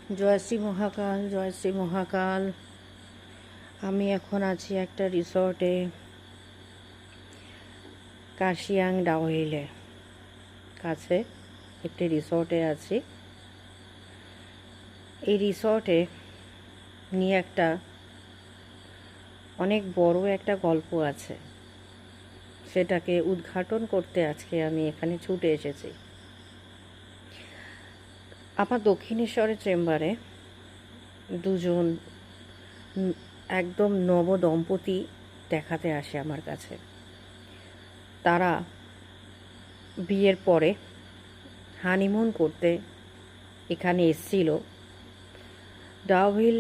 জয় শ্রী মহাকাল, জয় শ্রী মহাকাল। আমি এখন আছি একটা রিসর্টে, কার্শিয়াং ডাউহিলে কাছে একটি রিসর্টে আছি। এই রিসর্টে নিয়ে একটা অনেক বড় একটা গল্প আছে, সেটাকে উদ্ঘাটন করতে আজকে আমি এখানে ছুটে এসেছি। আমার দক্ষিণেশ্বরের চেম্বারে দুজন একদম নব দম্পতি দেখাতে আসে আমার কাছে। তারা বিয়ের পরে হানিমুন করতে এখানে এসেছিল। ডাউহিল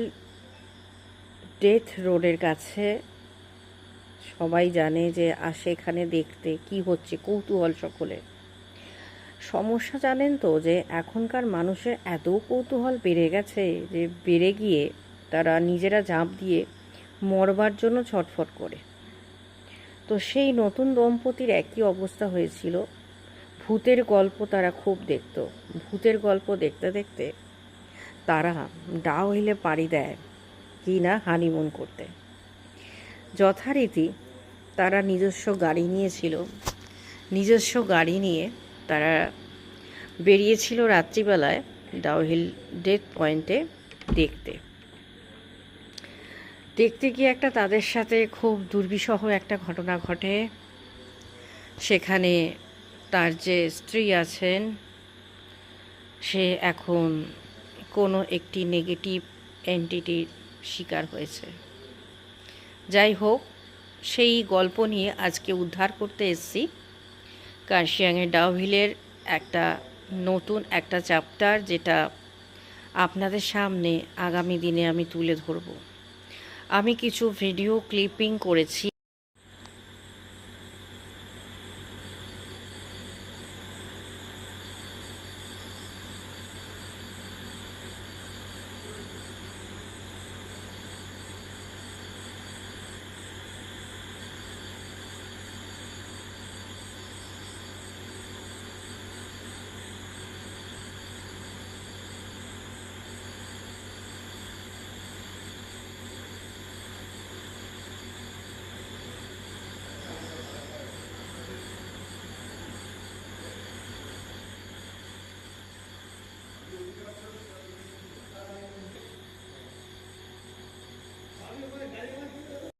ডেথ রোডের কাছে সবাই জানে যে আসে এখানে দেখতে কি হচ্ছে, কৌতূহল সকলে। সমস্যা জানেন তো যে এখনকার মানুষের এত কৌতূহল বেড়ে গেছে যে বেড়ে গিয়ে তারা নিজেরা ঝাঁপ দিয়ে মরবার জন্য ছটফট করে। তো সেই নতুন দম্পতির একই অবস্থা হয়েছিল। ভূতের গল্প তারা খুব দেখত। ভূতের গল্প দেখতে দেখতে তারা ডাউহিলে পাড়ি দেয় কি না হানিমুন করতে। যথারীতি তারা নিজস্ব গাড়ি নিয়েছিল। নিজস্ব গাড়ি নিয়ে তারা বেরিয়েছিল রাত্রিবেলায় ডাউহিল ডেথ পয়েন্টে দেখতে গিয়ে একটা তাদের সাথে খুব দুর্বিষহ একটা ঘটনা ঘটে। সেখানে তার যে স্ত্রী আছেন সে এখন কোনো একটি নেগেটিভ এন্টিটির শিকার হয়েছে। যাই হোক, সেই গল্প নিয়ে আজকে উদ্ধার করতে এসেছি। কার্শিয়াংয়ের ডাউহিলের একটা নতুন একটা চ্যাপ্টার, যেটা আপনাদের সামনে আগামী দিনে আমি তুলে ধরব। আমি কিছু ভিডিও ক্লিপিং করেছি।